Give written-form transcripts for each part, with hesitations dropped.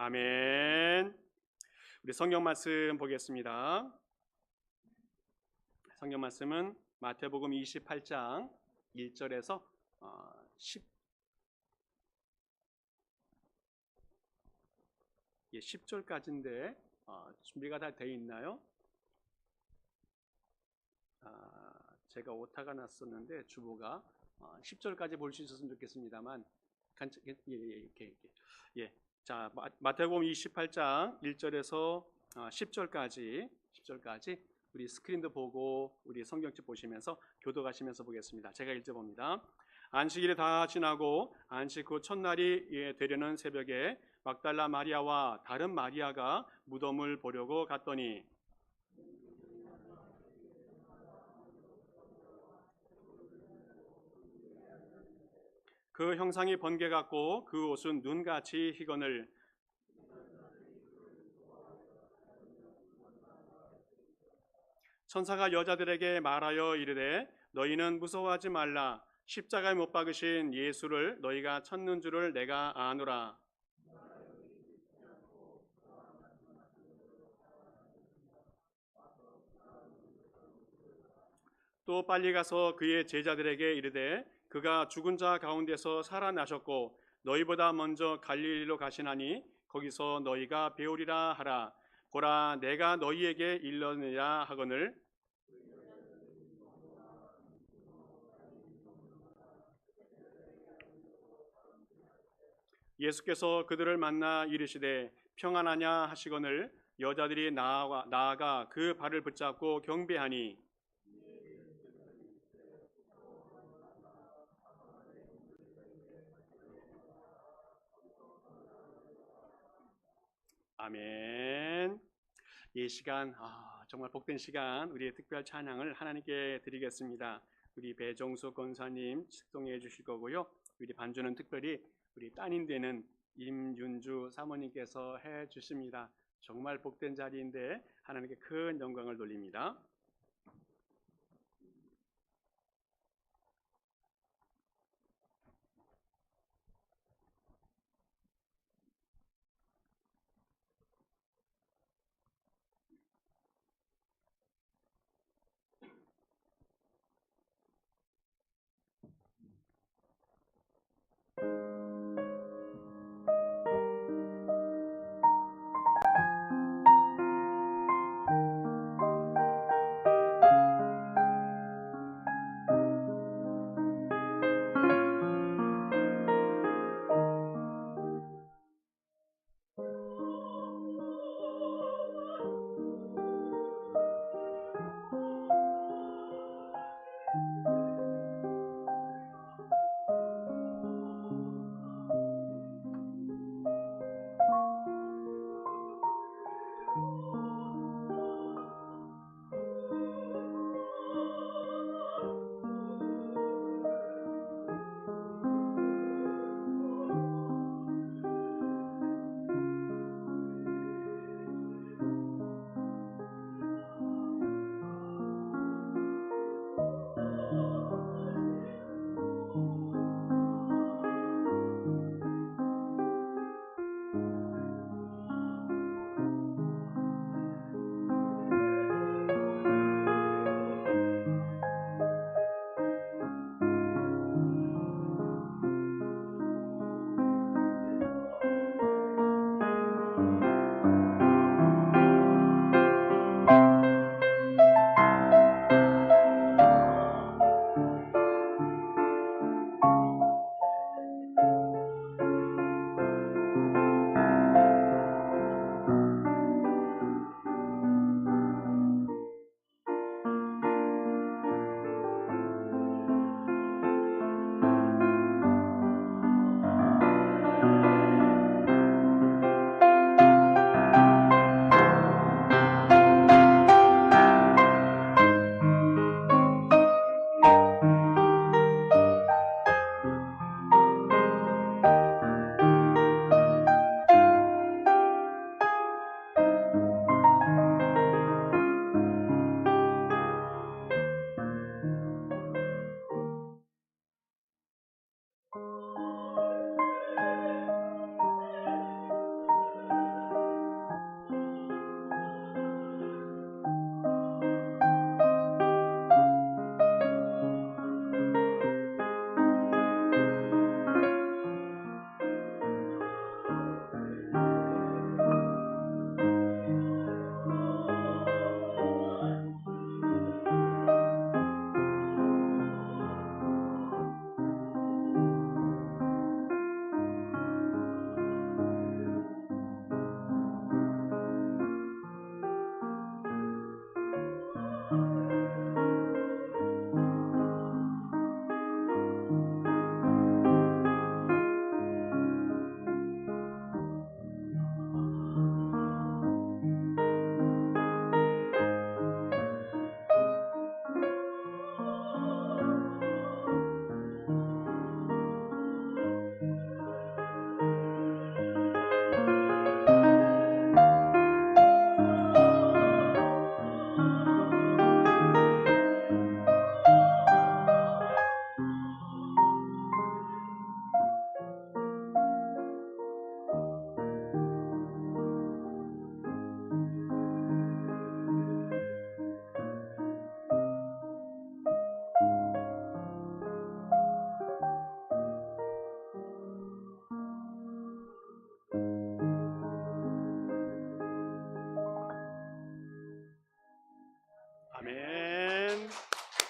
아멘. 우리 성경 말씀 보겠습니다. 성경 말씀은 마태복음 28장 1절에서 10절까지인데 준비가 다 되어 있나요? 제가 오타가 났었는데 주보가 10절까지 볼 수 있었으면 좋겠습니다만 예. 자, 마태복음 28장 1절에서 10절까지 우리 스크린도 보고 우리 성경책 보시면서 교도가시면서 보겠습니다. 제가 읽어봅니다. 안식일이 다 지나고 안식 후 첫날이 되려는 새벽에 막달라 마리아와 다른 마리아가 무덤을 보려고 갔더니 그 형상이 번개 같고 그 옷은 눈같이 희거늘 천사가 여자들에게 말하여 이르되 너희는 무서워하지 말라. 십자가에 못 박으신 예수를 너희가 찾는 줄을 내가 아노라. 또 빨리 가서 그의 제자들에게 이르되 그가 죽은 자 가운데서 살아나셨고 너희보다 먼저 갈릴리로 가시나니 거기서 너희가 배우리라 하라. 보라 내가 너희에게 일러내야 하거늘 예수께서 그들을 만나 이르시되 평안하냐 하시거늘 여자들이 나아가 그 발을 붙잡고 경배하니 아멘. 이 시간 정말 복된 시간 우리의 특별 찬양을 하나님께 드리겠습니다. 우리 배정수 권사님 축동해 주실 거고요. 우리 반주는 특별히 우리 따님 되는 임윤주 사모님께서 해 주십니다. 정말 복된 자리인데 하나님께 큰 영광을 돌립니다.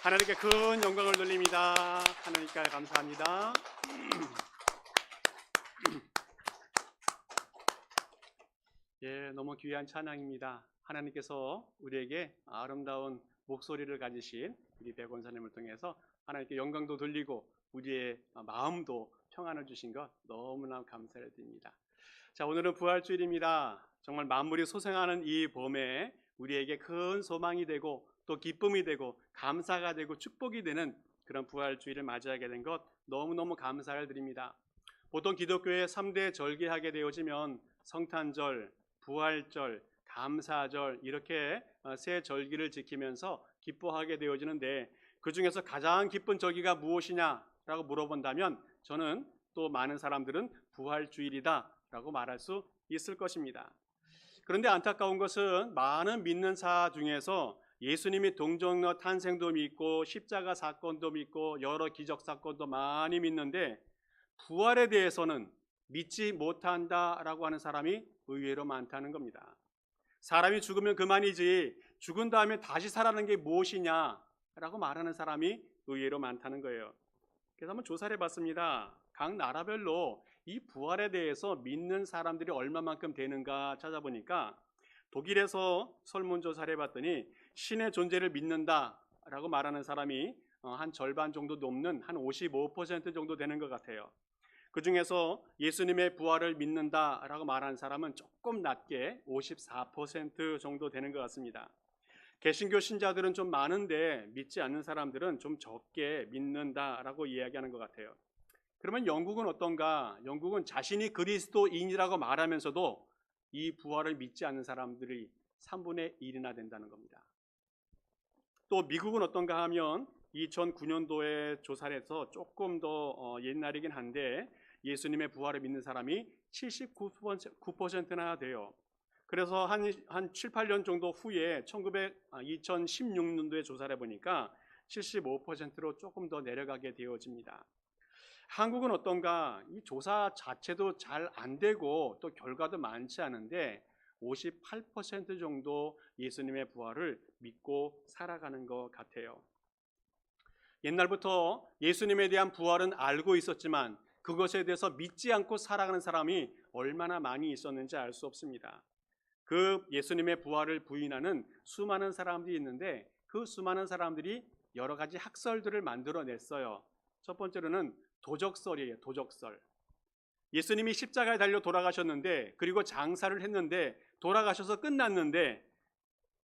하나님께 큰 영광을 돌립니다. 하나님께 감사합니다. 예, 너무 귀한 찬양입니다. 하나님께서 우리에게 아름다운 목소리를 가지신 우리 백원사님을 통해서 하나님께 영광도 돌리고 우리의 마음도 평안을 주신 것 너무나 감사를 드립니다. 자, 오늘은 부활주일입니다. 정말 만물이 소생하는 이 봄에 우리에게 큰 소망이 되고 또 기쁨이 되고 감사가 되고 축복이 되는 그런 부활주일을 맞이하게 된 것 너무너무 감사를 드립니다. 보통 기독교의 3대 절기하게 되어지면 성탄절, 부활절, 감사절 이렇게 세 절기를 지키면서 기뻐하게 되어지는데 그 중에서 가장 기쁜 절기가 무엇이냐라고 물어본다면 저는 또 많은 사람들은 부활주일이다라고 말할 수 있을 것입니다. 그런데 안타까운 것은 많은 믿는 자 중에서 예수님이 동정녀 탄생도 믿고 십자가 사건도 믿고 여러 기적 사건도 많이 믿는데 부활에 대해서는 믿지 못한다라고 하는 사람이 의외로 많다는 겁니다. 사람이 죽으면 그만이지 죽은 다음에 다시 살아나는 게 무엇이냐라고 말하는 사람이 의외로 많다는 거예요. 그래서 한번 조사를 해봤습니다. 각 나라별로 이 부활에 대해서 믿는 사람들이 얼마만큼 되는가 찾아보니까 독일에서 설문조사를 해봤더니 신의 존재를 믿는다라고 말하는 사람이 한 절반 정도 넘는 한 55% 정도 되는 것 같아요. 그 중에서 예수님의 부활을 믿는다라고 말하는 사람은 조금 낮게 54% 정도 되는 것 같습니다. 개신교 신자들은 좀 많은데 믿지 않는 사람들은 좀 적게 믿는다라고 이야기하는 것 같아요. 그러면 영국은 어떤가? 영국은 자신이 그리스도인이라고 말하면서도 이 부활을 믿지 않는 사람들이 3분의 1이나 된다는 겁니다. 또 미국은 어떤가 하면 2009년도에 조사를 해서 조금 더 옛날이긴 한데 예수님의 부활을 믿는 사람이 79%나 돼요. 그래서 한 7, 8년 정도 후에 2016년도에 조사를 해보니까 75%로 조금 더 내려가게 되어집니다. 한국은 어떤가? 이 조사 자체도 잘 안 되고 또 결과도 많지 않은데 58% 정도 예수님의 부활을 믿고 살아가는 것 같아요. 옛날부터 예수님에 대한 부활은 알고 있었지만 그것에 대해서 믿지 않고 살아가는 사람이 얼마나 많이 있었는지 알 수 없습니다. 그 예수님의 부활을 부인하는 수많은 사람들이 있는데 그 수많은 사람들이 여러 가지 학설들을 만들어냈어요. 첫 번째로는 도적설이에요. 도적설. 예수님이 십자가에 달려 돌아가셨는데 그리고 장사를 했는데 돌아가셔서 끝났는데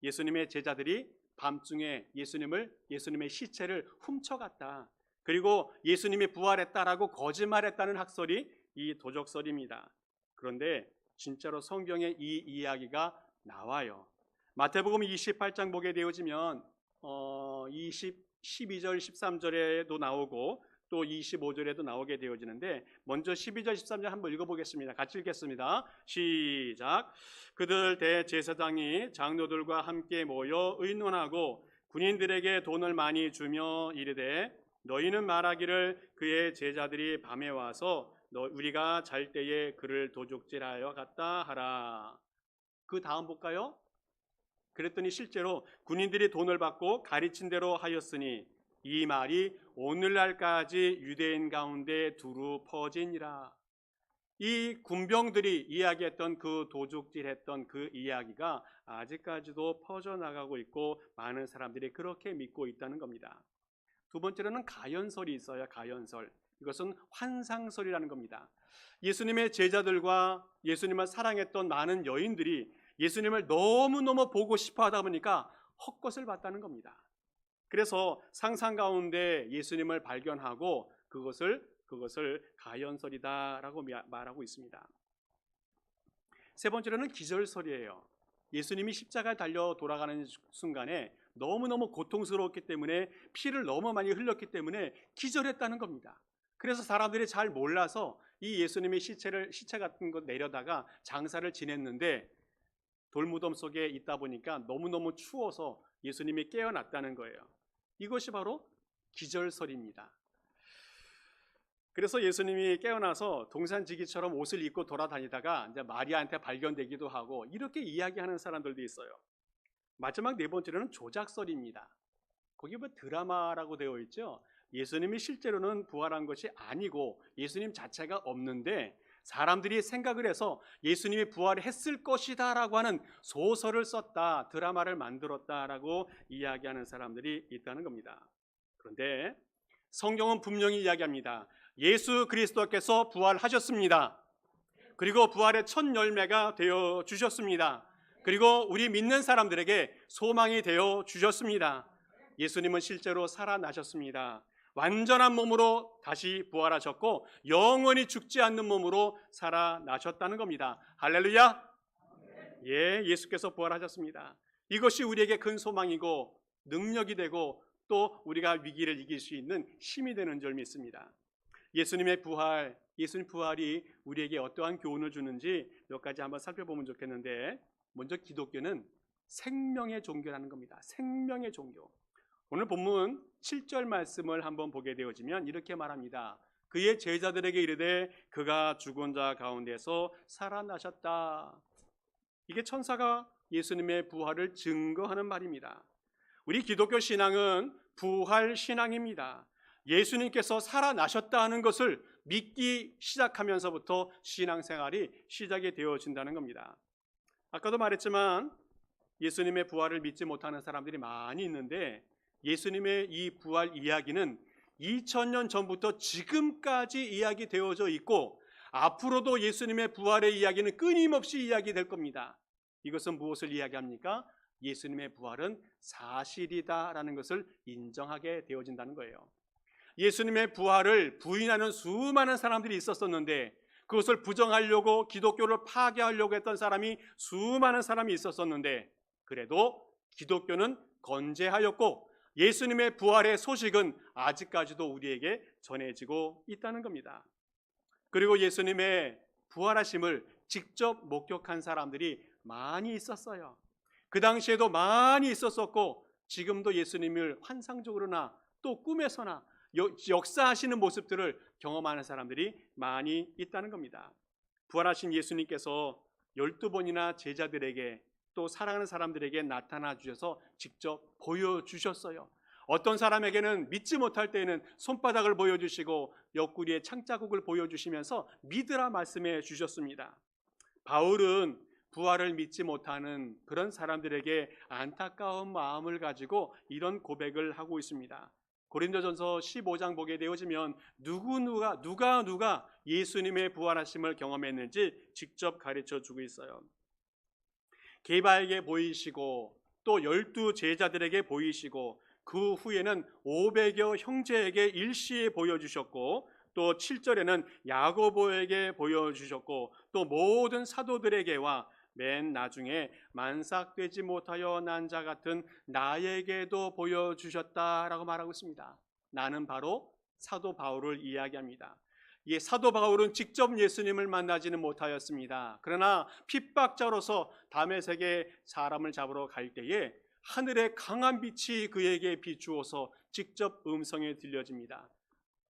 예수님의 제자들이 밤중에 예수님의 시체를 훔쳐갔다. 그리고 예수님이 부활했다라고 거짓말했다는 학설이 이 도적설입니다. 그런데 진짜로 성경에 이 이야기가 나와요. 마태복음 28장 보게 되어지면 12절 13절에도 나오고 또 25절에도 나오게 되어지는데 먼저 12절 13절 한번 읽어보겠습니다. 같이 읽겠습니다. 시작. 그들 대제사장이 장로들과 함께 모여 의논하고 군인들에게 돈을 많이 주며 이르되 너희는 말하기를 그의 제자들이 밤에 와서 우리가 잘 때에 그를 도둑질하여 갔다 하라. 그 다음 볼까요? 그랬더니 실제로 군인들이 돈을 받고 가르친 대로 하였으니 이 말이 오늘날까지 유대인 가운데 두루 퍼지니라. 이 군병들이 이야기했던 그 도둑질했던 그 이야기가 아직까지도 퍼져나가고 있고 많은 사람들이 그렇게 믿고 있다는 겁니다. 두 번째로는 가연설이 있어요. 가연설. 이것은 환상설이라는 겁니다. 예수님의 제자들과 예수님을 사랑했던 많은 여인들이 예수님을 너무너무 보고 싶어 하다 보니까 헛것을 봤다는 겁니다. 그래서 상상 가운데 예수님을 발견하고 그것을 가연설이다라고 말하고 있습니다. 세 번째로는 기절설이에요. 예수님이 십자가에 달려 돌아가는 순간에 너무너무 고통스러웠기 때문에 피를 너무 많이 흘렸기 때문에 기절했다는 겁니다. 그래서 사람들이 잘 몰라서 이 예수님의 시체 같은 거 내려다가 장사를 지냈는데 돌무덤 속에 있다 보니까 너무너무 추워서 예수님이 깨어났다는 거예요. 이것이 바로 기절설입니다. 그래서 예수님이 깨어나서 동산지기처럼 옷을 입고 돌아다니다가 이제 마리아한테 발견되기도 하고 이렇게 이야기하는 사람들도 있어요. 마지막 네 번째로는 조작설입니다. 거기 뭐 드라마라고 되어 있죠. 예수님이 실제로는 부활한 것이 아니고 예수님 자체가 없는데 사람들이 생각을 해서 예수님이 부활했을 것이다라고 하는 소설을 썼다, 드라마를 만들었다라고 이야기하는 사람들이 있다는 겁니다. 그런데 성경은 분명히 이야기합니다. 예수 그리스도께서 부활하셨습니다. 그리고 부활의 첫 열매가 되어 주셨습니다. 그리고 우리 믿는 사람들에게 소망이 되어 주셨습니다. 예수님은 실제로 살아나셨습니다. 완전한 몸으로 다시 부활하셨고 영원히 죽지 않는 몸으로 살아나셨다는 겁니다. 할렐루야! 예, 예수께서 부활하셨습니다. 이것이 우리에게 큰 소망이고 능력이 되고 또 우리가 위기를 이길 수 있는 힘이 되는 줄 믿습니다. 예수님의 부활, 예수님 부활이 우리에게 어떠한 교훈을 주는지 몇 가지 한번 살펴보면 좋겠는데, 먼저 기독교는 생명의 종교라는 겁니다. 생명의 종교. 오늘 본문 7절 말씀을 한번 보게 되어지면 이렇게 말합니다. 그의 제자들에게 이르되 그가 죽은 자 가운데서 살아나셨다. 이게 천사가 예수님의 부활을 증거하는 말입니다. 우리 기독교 신앙은 부활 신앙입니다. 예수님께서 살아나셨다는 것을 믿기 시작하면서부터 신앙생활이 시작이 되어진다는 겁니다. 아까도 말했지만 예수님의 부활을 믿지 못하는 사람들이 많이 있는데 예수님의 이 부활 이야기는 2000년 전부터 지금까지 이야기되어져 있고 앞으로도 예수님의 부활의 이야기는 끊임없이 이야기될 겁니다. 이것은 무엇을 이야기합니까? 예수님의 부활은 사실이다라는 것을 인정하게 되어진다는 거예요. 예수님의 부활을 부인하는 수많은 사람들이 있었었는데 그것을 부정하려고 기독교를 파괴하려고 했던 사람이 수많은 사람이 있었었는데 그래도 기독교는 건재하였고 예수님의 부활의 소식은 아직까지도 우리에게 전해지고 있다는 겁니다. 그리고 예수님의 부활하심을 직접 목격한 사람들이 많이 있었어요. 그 당시에도 많이 있었었고 지금도 예수님을 환상적으로나 또 꿈에서나 역사하시는 모습들을 경험하는 사람들이 많이 있다는 겁니다. 부활하신 예수님께서 12번이나 제자들에게 또 사랑하는 사람들에게 나타나 주셔서 직접 보여주셨어요. 어떤 사람에게는 믿지 못할 때에는 손바닥을 보여주시고 옆구리에 창자국을 보여주시면서 믿으라 말씀해 주셨습니다. 바울은 부활을 믿지 못하는 그런 사람들에게 안타까운 마음을 가지고 이런 고백을 하고 있습니다. 고린도전서 15장 보게 되어지면 누가 예수님의 부활하심을 경험했는지 직접 가르쳐 주고 있어요. 게바에게 보이시고 또 12 제자들에게 보이시고 그 후에는 500여 형제에게 일시에 보여주셨고 또 7절에는 야고보에게 보여주셨고 또 모든 사도들에게와 맨 나중에 만삭되지 못하여 난 자 같은 나에게도 보여주셨다라고 말하고 있습니다. 나는 바로 사도 바울을 이야기합니다. 이 사도 바울은 직접 예수님을 만나지는 못하였습니다. 그러나 핍박자로서 다메섹에 사람을 잡으러 갈 때에 하늘의 강한 빛이 그에게 비추어서 직접 음성이 들려집니다.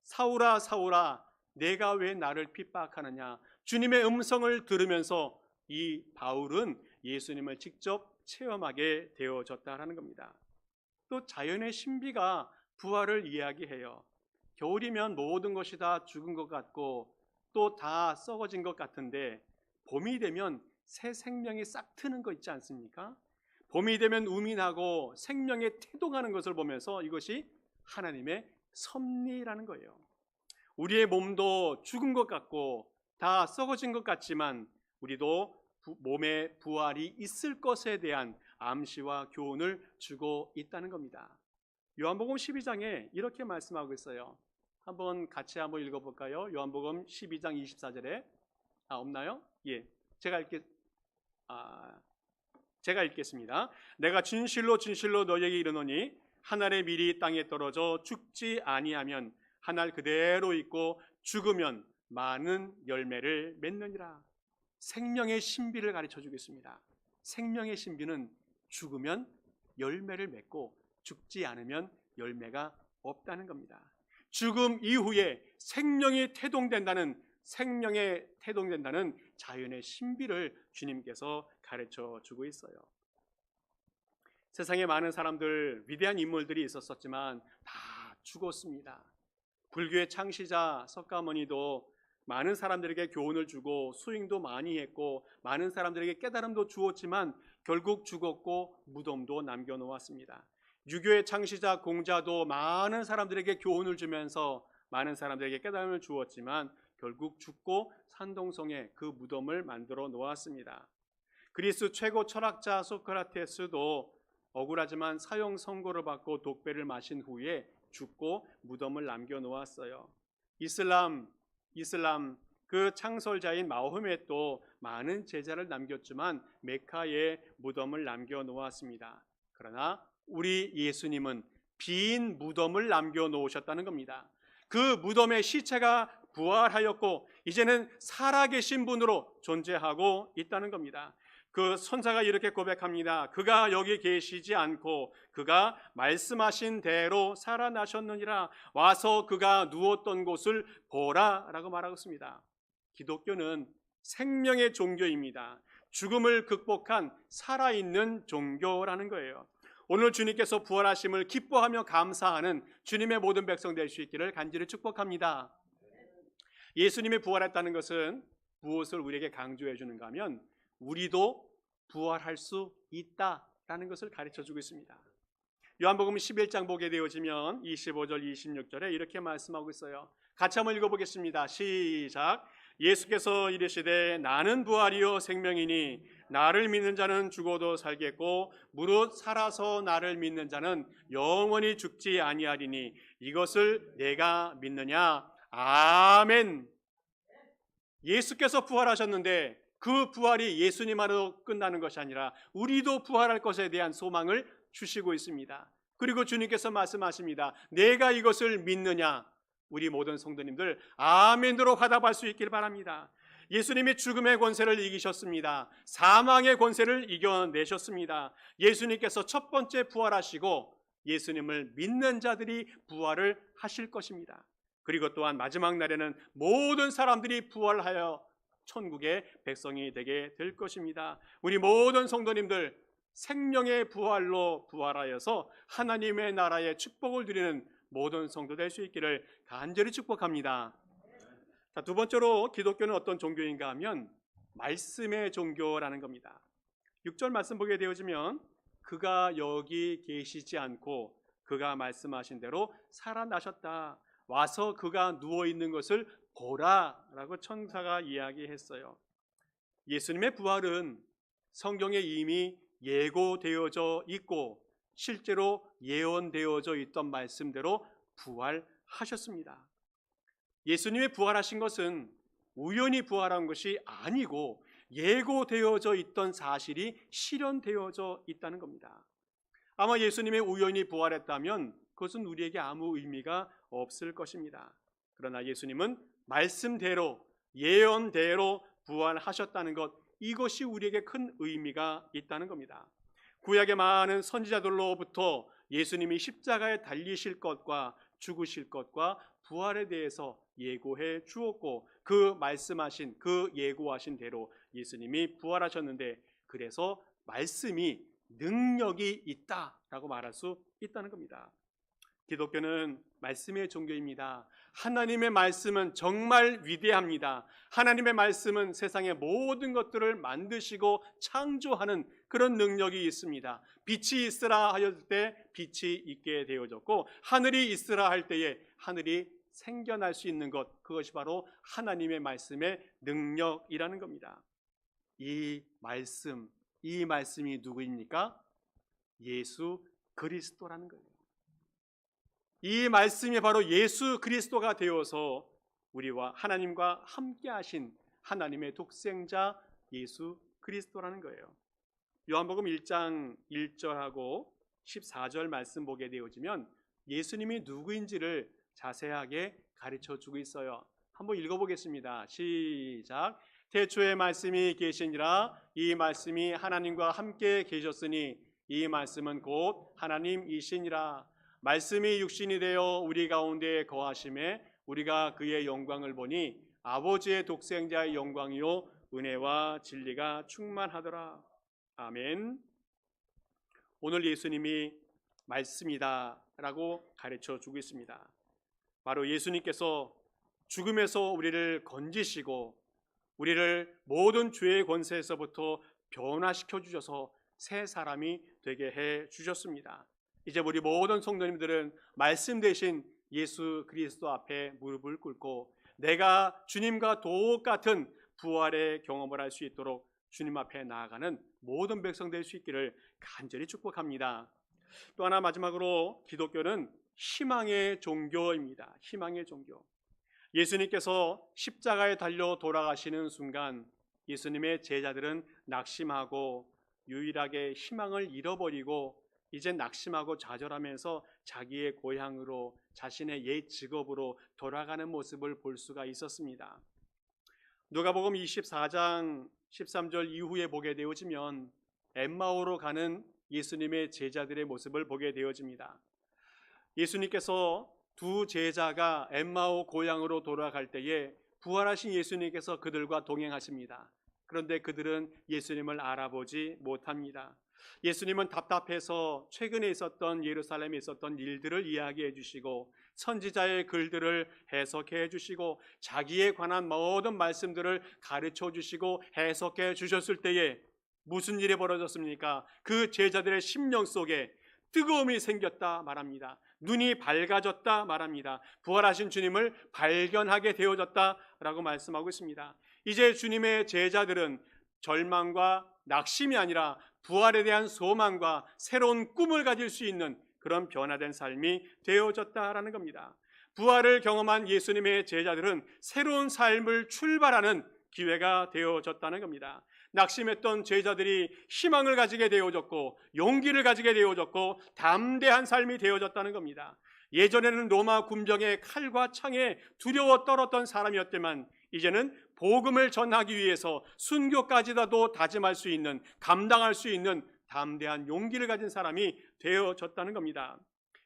사울아 사울아 내가 왜 나를 핍박하느냐. 주님의 음성을 들으면서 이 바울은 예수님을 직접 체험하게 되어졌다라는 겁니다. 또 자연의 신비가 부활을 이야기해요. 겨울이면 모든 것이 다 죽은 것 같고 또 다 썩어진 것 같은데 봄이 되면 새 생명이 싹 트는 거 있지 않습니까? 봄이 되면 움이 나고 생명에 태동하는 것을 보면서 이것이 하나님의 섭리라는 거예요. 우리의 몸도 죽은 것 같고 다 썩어진 것 같지만 우리도 몸에 부활이 있을 것에 대한 암시와 교훈을 주고 있다는 겁니다. 요한복음 12장에 이렇게 말씀하고 있어요. 한번 같이 한번 읽어볼까요? 요한복음 12장 24절에 없나요? 예, 제가 읽겠습니다. 내가 진실로 진실로 너에게 이르노니 한 알의 밀이 땅에 떨어져 죽지 아니하면 한 알 그대로 있고 죽으면 많은 열매를 맺느니라. 생명의 신비를 가르쳐 주겠습니다. 생명의 신비는 죽으면 열매를 맺고 죽지 않으면 열매가 없다는 겁니다. 죽음 이후에 생명에 태동된다는 자연의 신비를 주님께서 가르쳐 주고 있어요. 세상에 많은 사람들, 위대한 인물들이 있었지만 다 죽었습니다. 불교의 창시자 석가모니도 많은 사람들에게 교훈을 주고 수행도 많이 했고 많은 사람들에게 깨달음도 주었지만 결국 죽었고 무덤도 남겨놓았습니다. 유교의 창시자 공자도 많은 사람들에게 교훈을 주면서 많은 사람들에게 깨달음을 주었지만 결국 죽고 산동성에 그 무덤을 만들어 놓았습니다. 그리스 최고 철학자 소크라테스도 억울하지만 사형 선고를 받고 독배를 마신 후에 죽고 무덤을 남겨놓았어요. 이슬람 그 창설자인 마호멧도 많은 제자를 남겼지만 메카에 무덤을 남겨놓았습니다. 그러나 우리 예수님은 빈 무덤을 남겨놓으셨다는 겁니다. 그 무덤의 시체가 부활하였고 이제는 살아계신 분으로 존재하고 있다는 겁니다. 그 선사가 이렇게 고백합니다. 그가 여기 계시지 않고 그가 말씀하신 대로 살아나셨느니라. 와서 그가 누웠던 곳을 보라 라고 말하고 있습니다. 기독교는 생명의 종교입니다. 죽음을 극복한 살아있는 종교라는 거예요. 오늘 주님께서 부활하심을 기뻐하며 감사하는 주님의 모든 백성 될 수 있기를 간절히 축복합니다. 예수님이 부활했다는 것은 무엇을 우리에게 강조해 주는가 하면 우리도 부활할 수 있다라는 것을 가르쳐주고 있습니다. 요한복음 11장 보게 되어지면 25절 26절에 이렇게 말씀하고 있어요. 같이 한번 읽어보겠습니다. 시작. 예수께서 이르시되 나는 부활이요 생명이니 나를 믿는 자는 죽어도 살겠고 무릇 살아서 나를 믿는 자는 영원히 죽지 아니하리니 이것을 내가 믿느냐. 아멘. 예수께서 부활하셨는데 그 부활이 예수님만으로 끝나는 것이 아니라 우리도 부활할 것에 대한 소망을 주시고 있습니다. 그리고 주님께서 말씀하십니다. 내가 이것을 믿느냐. 우리 모든 성도님들 아멘으로 화답할 수 있길 바랍니다. 예수님이 죽음의 권세를 이기셨습니다. 사망의 권세를 이겨내셨습니다. 예수님께서 첫 번째 부활하시고 예수님을 믿는 자들이 부활을 하실 것입니다. 그리고 또한 마지막 날에는 모든 사람들이 부활하여 천국의 백성이 되게 될 것입니다. 우리 모든 성도님들 생명의 부활로 부활하여서 하나님의 나라의 축복을 누리는 모든 성도 될 수 있기를 간절히 축복합니다. 자, 두 번째로 기독교는 어떤 종교인가 하면 말씀의 종교라는 겁니다. 6절 말씀 보게 되어지면 그가 여기 계시지 않고 그가 말씀하신 대로 살아나셨다. 와서 그가 누워있는 것을 보라라고 천사가 이야기했어요. 예수님의 부활은 성경에 이미 예고되어져 있고 실제로 예언되어져 있던 말씀대로 부활하셨습니다. 예수님이 부활하신 것은 우연히 부활한 것이 아니고 예고되어져 있던 사실이 실현되어져 있다는 겁니다. 아마 예수님이 우연히 부활했다면 그것은 우리에게 아무 의미가 없을 것입니다. 그러나 예수님은 말씀대로 예언대로 부활하셨다는 것, 이것이 우리에게 큰 의미가 있다는 겁니다. 구약의 많은 선지자들로부터 예수님이 십자가에 달리실 것과 죽으실 것과 부활에 대해서 예고해 주었고 그 말씀하신 그 예고하신 대로 예수님이 부활하셨는데 그래서 말씀이 능력이 있다라고 말할 수 있다는 겁니다. 기독교는 말씀의 종교입니다. 하나님의 말씀은 정말 위대합니다. 하나님의 말씀은 세상의 모든 것들을 만드시고 창조하는 그런 능력이 있습니다. 빛이 있으라 하였을 때 빛이 있게 되어졌고 하늘이 있으라 할 때에 하늘이 생겨날 수 있는 것, 그것이 바로 하나님의 말씀의 능력이라는 겁니다. 이 말씀이 누구입니까? 예수 그리스도라는 거예요. 이 말씀이 바로 예수 그리스도가 되어서 우리와 하나님과 함께 하신 하나님의 독생자 예수 그리스도라는 거예요. 요한복음 1장 1절하고 14절 말씀 보게 되어지면 예수님이 누구인지를 자세하게 가르쳐주고 있어요. 한번 읽어보겠습니다. 시작. 태초에 말씀이 계시니라. 이 말씀이 하나님과 함께 계셨으니 이 말씀은 곧 하나님이시니라. 말씀이 육신이 되어 우리 가운데 거하심에 우리가 그의 영광을 보니 아버지의 독생자의 영광이요 은혜와 진리가 충만하더라. 아멘. 오늘 예수님이 말씀이다 라고 가르쳐 주고 있습니다. 바로 예수님께서 죽음에서 우리를 건지시고 우리를 모든 죄의 권세에서부터 변화시켜 주셔서 새 사람이 되게 해 주셨습니다. 이제 우리 모든 성도님들은 말씀 대신 예수 그리스도 앞에 무릎을 꿇고 내가 주님과 똑같은 부활의 경험을 할 수 있도록 주님 앞에 나아가는 모든 백성 될 수 있기를 간절히 축복합니다. 또 하나 마지막으로 기독교는 희망의 종교입니다. 희망의 종교. 예수님께서 십자가에 달려 돌아가시는 순간 예수님의 제자들은 낙심하고 유일하게 희망을 잃어버리고 이제 낙심하고 좌절하면서 자기의 고향으로 자신의 옛 직업으로 돌아가는 모습을 볼 수가 있었습니다. 누가복음 24장 13절 이후에 보게 되어지면 엠마오로 가는 예수님의 제자들의 모습을 보게 되어집니다. 예수님께서 두 제자가 엠마오 고향으로 돌아갈 때에 부활하신 예수님께서 그들과 동행하십니다. 그런데 그들은 예수님을 알아보지 못합니다. 예수님은 답답해서 최근에 있었던 예루살렘에 있었던 일들을 이야기해 주시고 선지자의 글들을 해석해 주시고 자기에 관한 모든 말씀들을 가르쳐 주시고 해석해 주셨을 때에 무슨 일이 벌어졌습니까? 그 제자들의 심령 속에 뜨거움이 생겼다 말합니다. 눈이 밝아졌다 말합니다. 부활하신 주님을 발견하게 되어졌다라고 말씀하고 있습니다. 이제 주님의 제자들은 절망과 낙심이 아니라 부활에 대한 소망과 새로운 꿈을 가질 수 있는 그런 변화된 삶이 되어졌다라는 겁니다. 부활을 경험한 예수님의 제자들은 새로운 삶을 출발하는 기회가 되어졌다는 겁니다. 낙심했던 제자들이 희망을 가지게 되어졌고 용기를 가지게 되어졌고 담대한 삶이 되어졌다는 겁니다. 예전에는 로마 군병의 칼과 창에 두려워 떨었던 사람이었지만 이제는 복음을 전하기 위해서 순교까지라도 다짐할 수 있는, 감당할 수 있는 담대한 용기를 가진 사람이 되어졌다는 겁니다.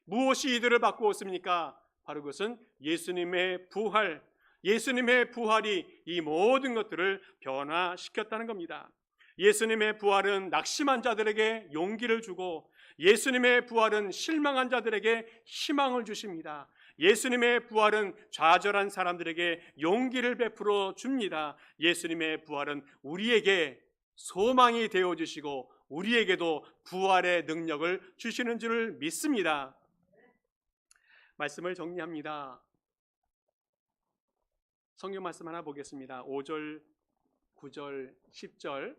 무엇이 이들을 바꾸었습니까? 바로 그것은 예수님의 부활, 예수님의 부활이 이 모든 것들을 변화시켰다는 겁니다. 예수님의 부활은 낙심한 자들에게 용기를 주고 예수님의 부활은 실망한 자들에게 희망을 주십니다. 예수님의 부활은 좌절한 사람들에게 용기를 베풀어 줍니다. 예수님의 부활은 우리에게 소망이 되어주시고 우리에게도 부활의 능력을 주시는 줄 믿습니다. 말씀을 정리합니다. 성경 말씀 하나 보겠습니다. 5절, 9절, 10절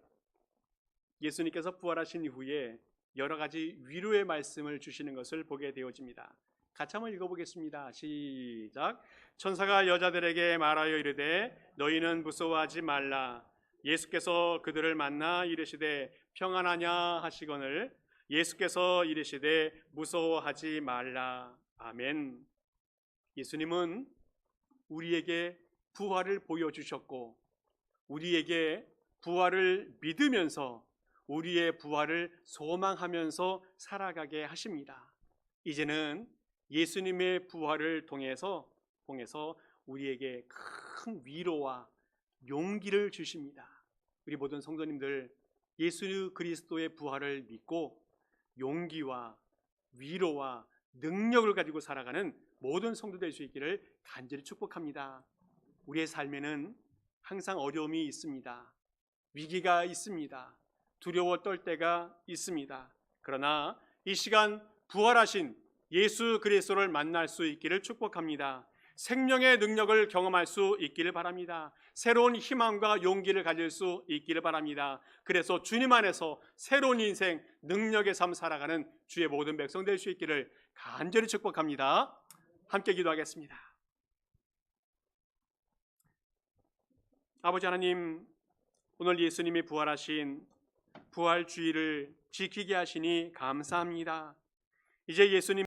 예수님께서 부활하신 이후에 여러 가지 위로의 말씀을 주시는 것을 보게 되어집니다. 같이 한번 읽어보겠습니다. 시작. 천사가 여자들에게 말하여 이르되 너희는 무서워하지 말라. 예수께서 그들을 만나 이르시되 평안하냐 하시거늘 예수께서 이르시되 무서워하지 말라. 아멘. 예수님은 우리에게 부활을 보여주셨고 우리에게 부활을 믿으면서 우리의 부활을 소망하면서 살아가게 하십니다. 이제는 예수님의 부활을 통해서 우리에게 큰 위로와 용기를 주십니다. 우리 모든 성도님들 예수 그리스도의 부활을 믿고 용기와 위로와 능력을 가지고 살아가는 모든 성도 될 수 있기를 간절히 축복합니다. 우리의 삶에는 항상 어려움이 있습니다. 위기가 있습니다. 두려워 떨 때가 있습니다. 그러나 이 시간 부활하신 예수 그리스도를 만날 수 있기를 축복합니다. 생명의 능력을 경험할 수 있기를 바랍니다. 새로운 희망과 용기를 가질 수 있기를 바랍니다. 그래서 주님 안에서 새로운 인생, 능력의 삶 살아가는 주의 모든 백성 될 수 있기를 간절히 축복합니다. 함께 기도하겠습니다. 아버지 하나님, 오늘 예수님이 부활하신 부활주의를 지키게 하시니 감사합니다. 이제 예수님